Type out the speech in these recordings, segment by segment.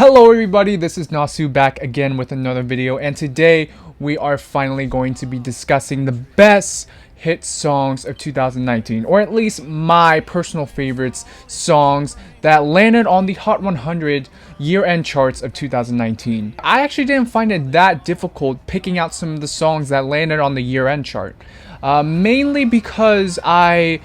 Hello everybody, this is Nasu back again with another video, and today we are finally going to be discussing the best hit songs of 2019, or at least my personal favorites songs that landed on the Hot 100 year-end charts of 2019. I actually didn't find it that difficult picking out some of the songs that landed on the year-end chart, mainly because I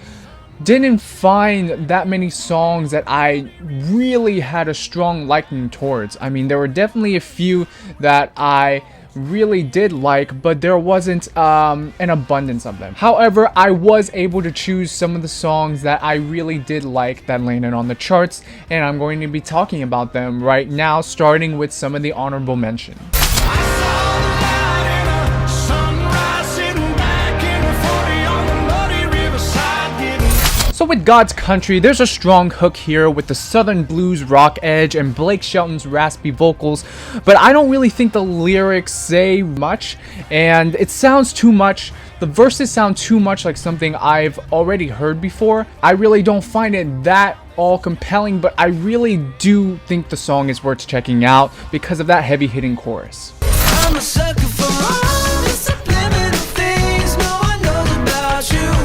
didn't find that many songs that I really had a strong liking towards. I mean, there were definitely a few that I really did like, but there wasn't an abundance of them. However, I was able to choose some of the songs that I really did like that landed on the charts, and I'm going to be talking about them right now, starting with some of the honorable mentions. So with God's Country, there's a strong hook here with the southern blues rock edge and Blake Shelton's raspy vocals, but I don't really think the lyrics say much, and it sounds too much. The verses sound too much like something I've already heard before. I really don't find it that all compelling, but I really do think the song is worth checking out because of that heavy-hitting chorus. I'm a sucker for all the subliminal things no one knows about you.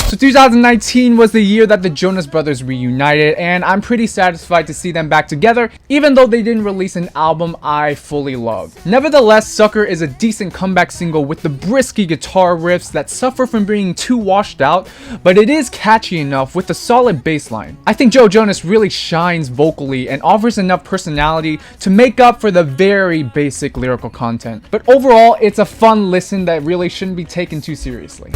So 2019 was the year that the Jonas Brothers reunited, and I'm pretty satisfied to see them back together, even though they didn't release an album I fully loved. Nevertheless, Sucker is a decent comeback single with the brisky guitar riffs that suffer from being too washed out, but it is catchy enough with a solid bass line. I think Joe Jonas really shines vocally and offers enough personality to make up for the very basic lyrical content. But overall, it's a fun listen that really shouldn't be taken too seriously.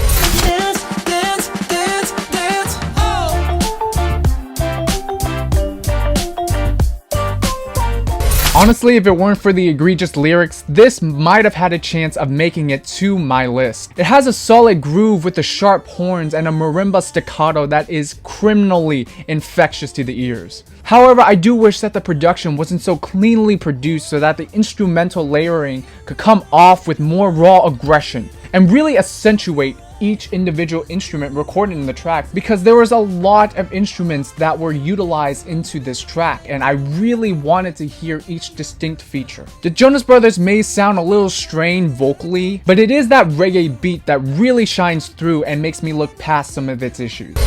Honestly, if it weren't for the egregious lyrics, this might have had a chance of making it to my list. It has a solid groove with the sharp horns and a marimba staccato that is criminally infectious to the ears. However, I do wish that the production wasn't so cleanly produced so that the instrumental layering could come off with more raw aggression and really accentuate each individual instrument recorded in the track, because there was a lot of instruments that were utilized into this track and I really wanted to hear each distinct feature. The Jonas Brothers may sound a little strained vocally, but it is that reggae beat that really shines through and makes me look past some of its issues.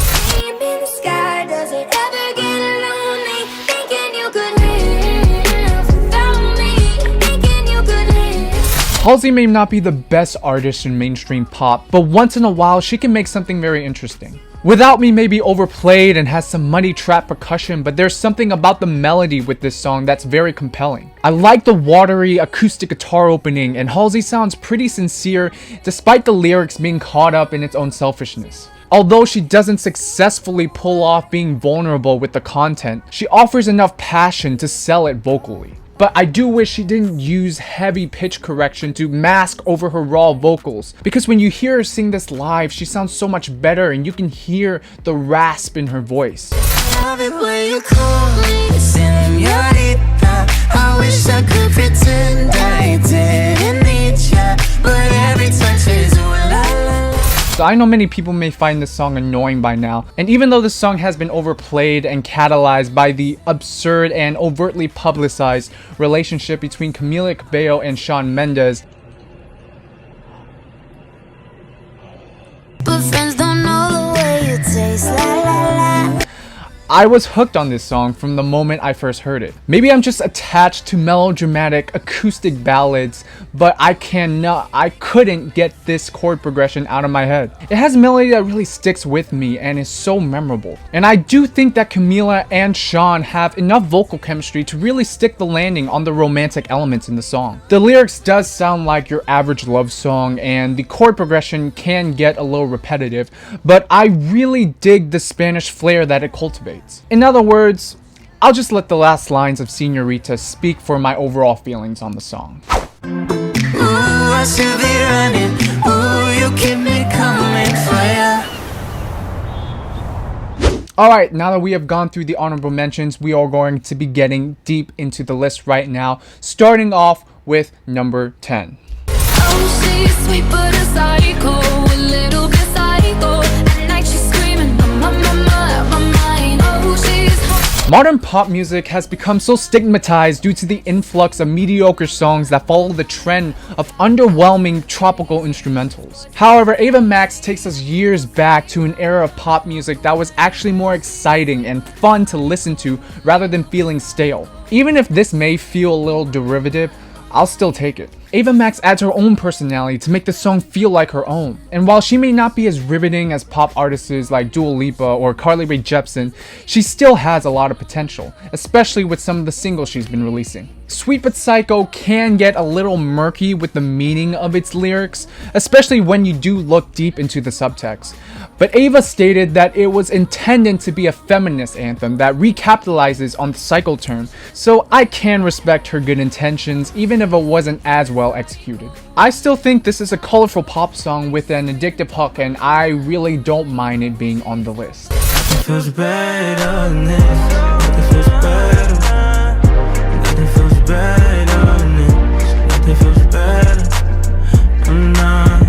Halsey may not be the best artist in mainstream pop, but once in a while she can make something very interesting. Without Me may be overplayed and has some muddy trap percussion, but there's something about the melody with this song that's very compelling. I like the watery acoustic guitar opening, and Halsey sounds pretty sincere despite the lyrics being caught up in its own selfishness. Although she doesn't successfully pull off being vulnerable with the content, she offers enough passion to sell it vocally. But I do wish she didn't use heavy pitch correction to mask over her raw vocals, because when you hear her sing this live, she sounds so much better and you can hear the rasp in her voice. I wish I could pretend I didn't need ya, but every touch is So I know many people may find this song annoying by now, and even though this song has been overplayed and catalyzed by the absurd and overtly publicized relationship between Camila Cabello and Shawn Mendes, but friends don't know the way you taste, la la la. I was hooked on this song from the moment I first heard it. Maybe I'm just attached to melodramatic acoustic ballads, but I couldn't get this chord progression out of my head. It has a melody that really sticks with me and is so memorable. And I do think that Camila and Shawn have enough vocal chemistry to really stick the landing on the romantic elements in the song. The lyrics does sound like your average love song, and the chord progression can get a little repetitive, but I really dig the Spanish flair that it cultivates. In other words, I'll just let the last lines of Señorita speak for my overall feelings on the song. Ooh, I should be running. Ooh, you keep me coming for ya. Alright, now that we have gone through the honorable mentions, we are going to be getting deep into the list right now, starting off with number 10. Oh, she's sweet but a psycho, a little bit psycho. At night she's screaming, my Modern pop music has become so stigmatized due to the influx of mediocre songs that follow the trend of underwhelming tropical instrumentals. However, Ava Max takes us years back to an era of pop music that was actually more exciting and fun to listen to rather than feeling stale. Even if this may feel a little derivative, I'll still take it. Ava Max adds her own personality to make the song feel like her own. And while she may not be as riveting as pop artists like Dua Lipa or Carly Rae Jepsen, she still has a lot of potential, especially with some of the singles she's been releasing. Sweet But Psycho can get a little murky with the meaning of its lyrics, especially when you do look deep into the subtext. But Ava stated that it was intended to be a feminist anthem that recapitalizes on the cycle term, so I can respect her good intentions even if it wasn't as well executed. I still think this is a colorful pop song with an addictive hook, and I really don't mind it being on the list. Feels better than this. Nothing feels better. Nothing feels better than this. Nothing feels better. I'm not.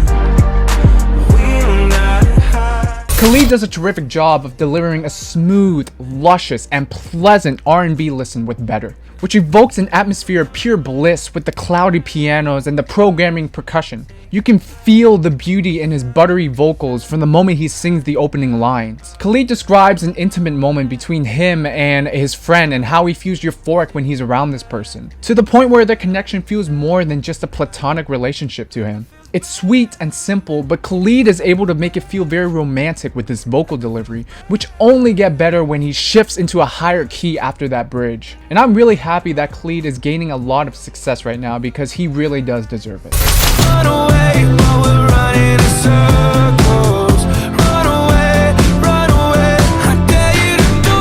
We don't got it high. Khalid does a terrific job of delivering a smooth, luscious, and pleasant R&B listen with Better, which evokes an atmosphere of pure bliss with the cloudy pianos and the programming percussion. You can feel the beauty in his buttery vocals from the moment he sings the opening lines. Khalid describes an intimate moment between him and his friend and how he feels euphoric when he's around this person, to the point where their connection feels more than just a platonic relationship to him. It's sweet and simple, but Khalid is able to make it feel very romantic with his vocal delivery, which only get better when he shifts into a higher key after that bridge. And I'm really happy that Khalid is gaining a lot of success right now because he really does deserve it. Run away while we're running in circles. Run away, I dare you to do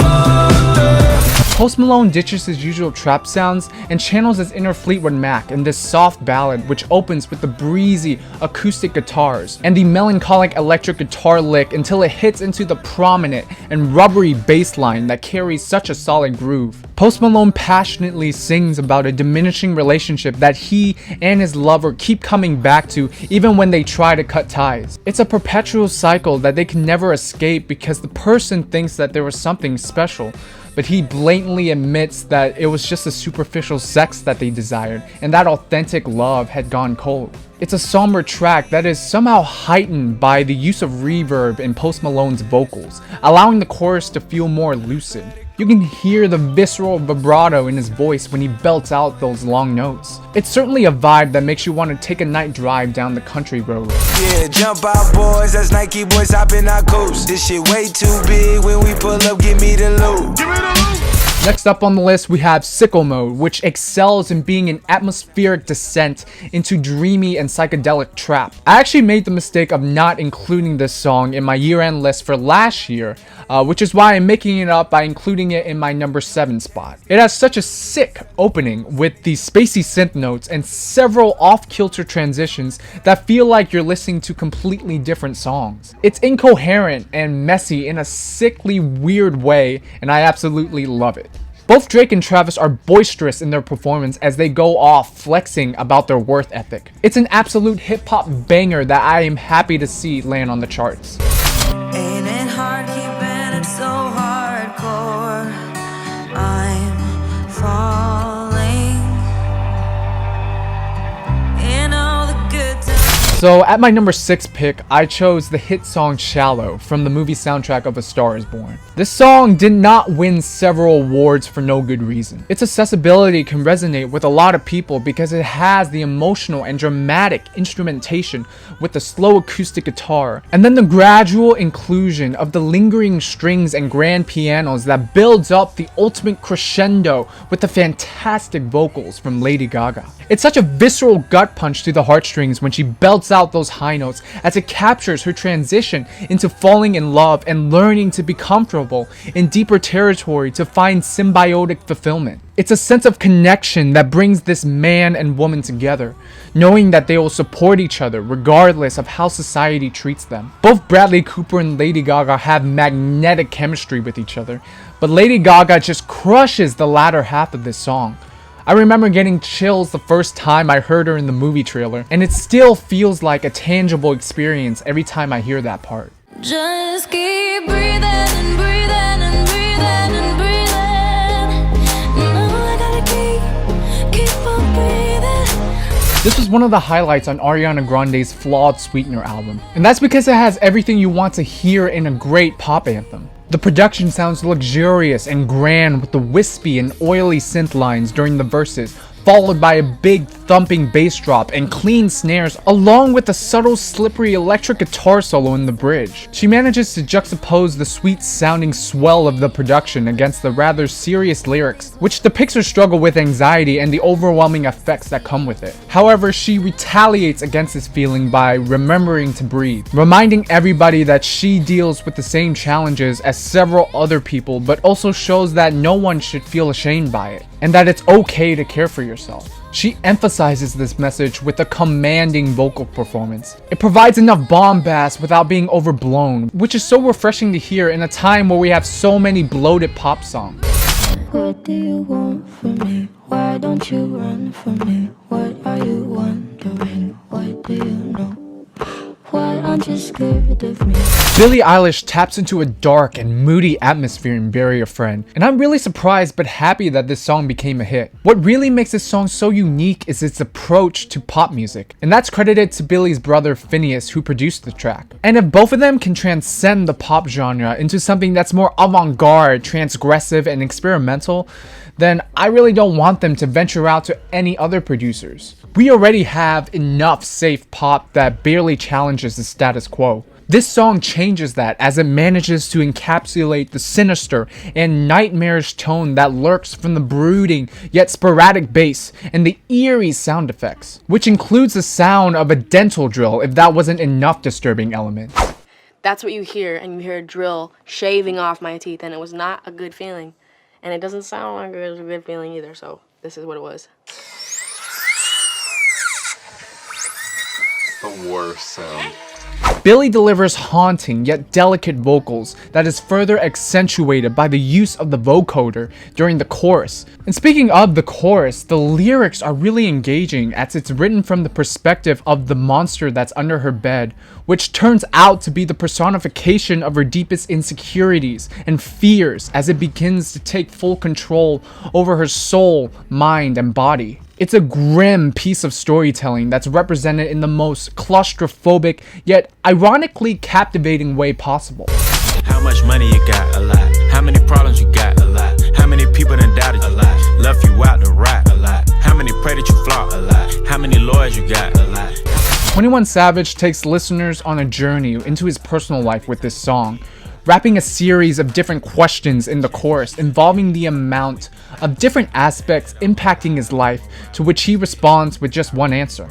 something. Post Malone ditches his usual trap sounds and channels his inner Fleetwood Mac in this soft ballad, which opens with the breezy acoustic guitars and the melancholic electric guitar lick until it hits into the prominent and rubbery bass line that carries such a solid groove. Post Malone passionately sings about a diminishing relationship that he and his lover keep coming back to even when they try to cut ties. It's a perpetual cycle that they can never escape because the person thinks that there was something special, but he blatantly admits that it was just a superficial sex that they desired, and that authentic love had gone cold. It's a somber track that is somehow heightened by the use of reverb in Post Malone's vocals, allowing the chorus to feel more lucid. You can hear the visceral vibrato in his voice when he belts out those long notes. It's certainly a vibe that makes you want to take a night drive down the country road. Yeah, jump out boys, that's Nike boys hopping our coast. This shit way too big, when we pull up, give me the loot. Next up on the list, we have Sicko Mode, which excels in being an atmospheric descent into dreamy and psychedelic trap. I actually made the mistake of not including this song in my year-end list for last year, which is why I'm making it up by including it in my number 7 spot. It has such a sick opening with the spacey synth notes and several off-kilter transitions that feel like you're listening to completely different songs. It's incoherent and messy in a sickly weird way, and I absolutely love it. Both Drake and Travis are boisterous in their performance as they go off flexing about their worth ethic. It's an absolute hip-hop banger that I am happy to see land on the charts. Ain't it hard keeping it so hardcore? I'm falling in all the good times. So at my number 6 pick, I chose the hit song Shallow from the movie soundtrack of A Star Is Born. This song did not win several awards for no good reason. Its accessibility can resonate with a lot of people because it has the emotional and dramatic instrumentation with the slow acoustic guitar, and then the gradual inclusion of the lingering strings and grand pianos that builds up the ultimate crescendo with the fantastic vocals from Lady Gaga. It's such a visceral gut punch to the heartstrings when she belts out those high notes as it captures her transition into falling in love and learning to be comfortable in deeper territory to find symbiotic fulfillment. It's a sense of connection that brings this man and woman together, knowing that they will support each other regardless of how society treats them. Both Bradley Cooper and Lady Gaga have magnetic chemistry with each other, but Lady Gaga just crushes the latter half of this song. I remember getting chills the first time I heard her in the movie trailer, and it still feels like a tangible experience every time I hear that part. Just keep breathing and breathing and breathing. This was one of the highlights on Ariana Grande's Flawed Sweetener album, and that's because it has everything you want to hear in a great pop anthem. The production sounds luxurious and grand with the wispy and oily synth lines during the verses, followed by a big thumping bass drop and clean snares, along with a subtle slippery electric guitar solo in the bridge. She manages to juxtapose the sweet sounding swell of the production against the rather serious lyrics, which depicts her struggle with anxiety and the overwhelming effects that come with it. However, she retaliates against this feeling by remembering to breathe, reminding everybody that she deals with the same challenges as several other people, but also shows that no one should feel ashamed by it, and that it's okay to care for yourself. She emphasizes this message with a commanding vocal performance. It provides enough bombast without being overblown, which is so refreshing to hear in a time where we have so many bloated pop songs. What do you want from me? Why don't you run from me? What are you wondering? What do you know? Why aren't you scared of me? Billie Eilish taps into a dark and moody atmosphere in Bury a Friend, and I'm really surprised but happy that this song became a hit. What really makes this song so unique is its approach to pop music, and that's credited to Billie's brother Phineas, who produced the track. And if both of them can transcend the pop genre into something that's more avant-garde, transgressive, and experimental, then I really don't want them to venture out to any other producers. We already have enough safe pop that barely challenges the status quo. This song changes that as it manages to encapsulate the sinister and nightmarish tone that lurks from the brooding yet sporadic bass and the eerie sound effects, which includes the sound of a dental drill if that wasn't enough disturbing element. That's what you hear, and you hear a drill shaving off my teeth, and it was not a good feeling. And it doesn't sound like it was a good feeling either, so this is what it was. The worst sound. Billie delivers haunting yet delicate vocals that is further accentuated by the use of the vocoder during the chorus. And speaking of the chorus, the lyrics are really engaging as it's written from the perspective of the monster that's under her bed, which turns out to be the personification of her deepest insecurities and fears as it begins to take full control over her soul, mind, and body. It's a grim piece of storytelling that's represented in the most claustrophobic yet ironically captivating way possible. How much money you got? A lot. How many problems you got? A lot. How many people done doubted you? A lot. Left you out to rot? A lot. How many pray that you flop? A lot. How many lawyers you got? A lot. 21 Savage takes listeners on a journey into his personal life with this song, wrapping a series of different questions in the chorus involving the amount of different aspects impacting his life, to which he responds with just one answer: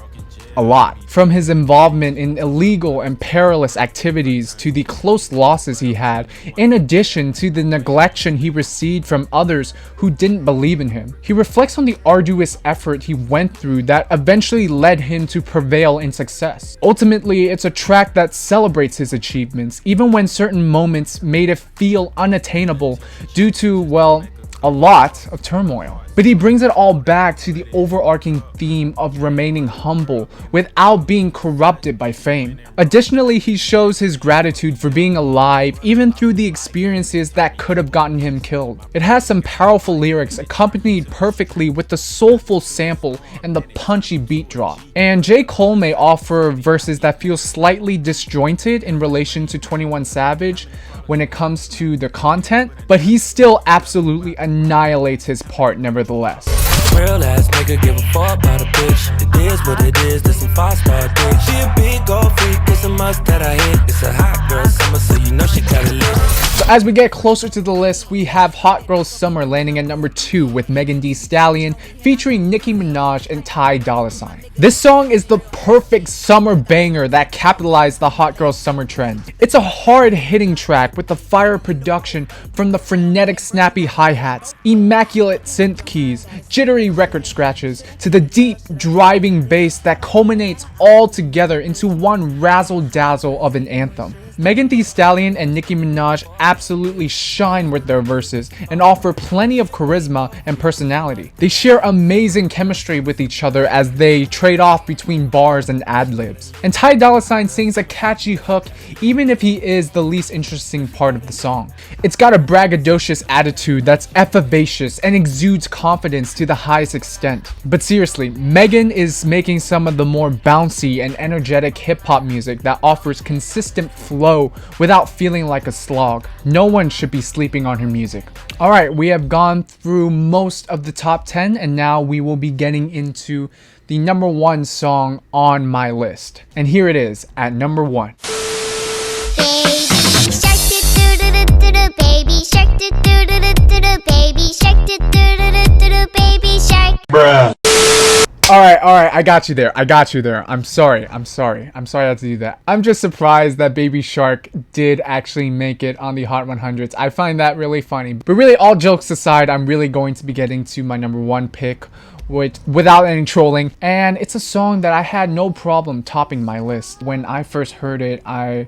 a lot. From his involvement in illegal and perilous activities to the close losses he had, in addition to the neglection he received from others who didn't believe in him. He reflects on the arduous effort he went through that eventually led him to prevail in success. Ultimately, it's a track that celebrates his achievements, even when certain moments made it feel unattainable due to, well, a lot of turmoil. But he brings it all back to the overarching theme of remaining humble without being corrupted by fame. Additionally, he shows his gratitude for being alive even through the experiences that could have gotten him killed. It has some powerful lyrics accompanied perfectly with the soulful sample and the punchy beat drop. And J. Cole may offer verses that feel slightly disjointed in relation to 21 Savage when it comes to the content, but he still absolutely annihilates his part nevertheless. Real ass nigga, give a fuck about a bitch. It is what it is, this some 5-star dick. She a big gold freak, it's a must that I hit. It's a hot girl summer, so you know she got it lit. So as we get closer to the list, we have Hot Girl Summer landing at number 2 with Megan Thee Stallion featuring Nicki Minaj and Ty Dolla $ign. This song is the perfect summer banger that capitalized the Hot Girl Summer trend. It's a hard-hitting track with the fire production from the frenetic snappy hi-hats, immaculate synth keys, jittery record scratches, to the deep driving bass that culminates all together into one razzle-dazzle of an anthem. Megan Thee Stallion and Nicki Minaj absolutely shine with their verses and offer plenty of charisma and personality. They share amazing chemistry with each other as they trade off between bars and ad-libs. And Ty Dolla $ign sings a catchy hook even if he is the least interesting part of the song. It's got a braggadocious attitude that's effervescent and exudes confidence to the highest extent. But seriously, Megan is making some of the more bouncy and energetic hip-hop music that offers consistent flow without feeling like a slog. No one should be sleeping on her music. Alright, we have gone through most of the top 10 and now we will be getting into the number 1 song on my list. And here it is at number 1. Baby shark do do do do do do baby shark do do do do do do baby shark. Bruh. Alright, I got you there. I'm sorry I had to do that. I'm just surprised that Baby Shark did actually make it on the Hot 100s. I find that really funny. But really, all jokes aside, I'm really going to be getting to my number 1 pick without any trolling. And it's a song that I had no problem topping my list. When I first heard it, I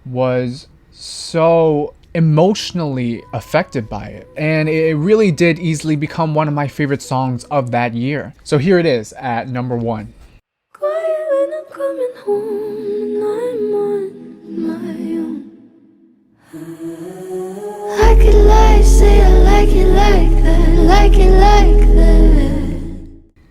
was so emotionally affected by it, and it really did easily become one of my favorite songs of that year. So here it is at number 1. Quiet when I'm coming home and I'm on my own. I could lie, say I like it like that, like it like that.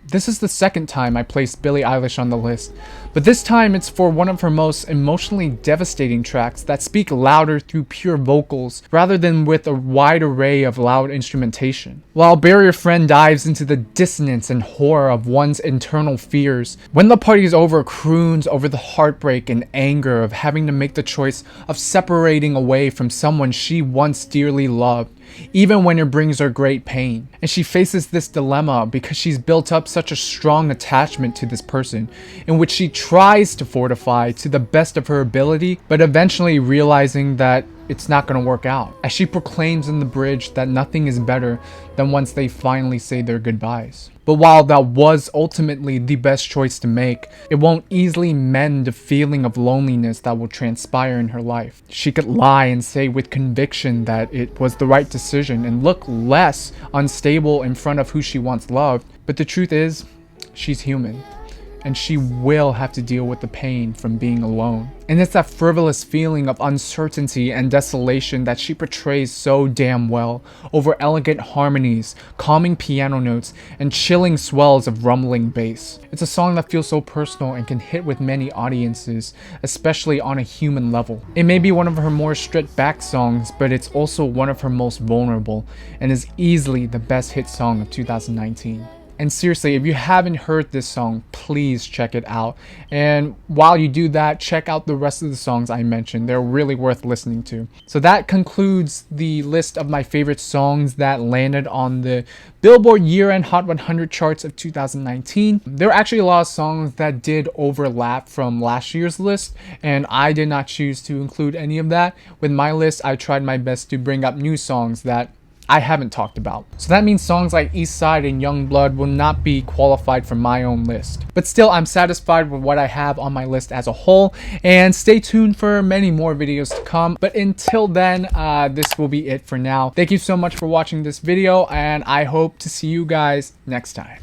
This is the second time I placed Billie Eilish on the list, but this time it's for one of her most emotionally devastating tracks that speak louder through pure vocals rather than with a wide array of loud instrumentation. While Bury Your Friend dives into the dissonance and horror of one's internal fears, When the Party's Over croons over the heartbreak and anger of having to make the choice of separating away from someone she once dearly loved, even when it brings her great pain. And she faces this dilemma because she's built up such a strong attachment to this person, in which she tries to fortify to the best of her ability, but eventually realizing that it's not going to work out, as she proclaims in the bridge that nothing is better than once they finally say their goodbyes. But while that was ultimately the best choice to make, it won't easily mend the feeling of loneliness that will transpire in her life. She could lie and say with conviction that it was the right decision and look less unstable in front of who she once loved, but the truth is, she's human. And she will have to deal with the pain from being alone. And it's that frivolous feeling of uncertainty and desolation that she portrays so damn well over elegant harmonies, calming piano notes, and chilling swells of rumbling bass. It's a song that feels so personal and can hit with many audiences, especially on a human level. It may be one of her more stripped back songs, but it's also one of her most vulnerable and is easily the best hit song of 2019. And seriously, if you haven't heard this song, please check it out. And while you do that, check out the rest of the songs I mentioned. They're really worth listening to. So that concludes the list of my favorite songs that landed on the Billboard Year-End Hot 100 charts of 2019. There are actually a lot of songs that did overlap from last year's list, and I did not choose to include any of that. With my list, I tried my best to bring up new songs that I haven't talked about. So that means songs like East Side and Young Blood will not be qualified for my own list. But still, I'm satisfied with what I have on my list as a whole, and stay tuned for many more videos to come. But until then, this will be it for now. Thank you so much for watching this video, and I hope to see you guys next time.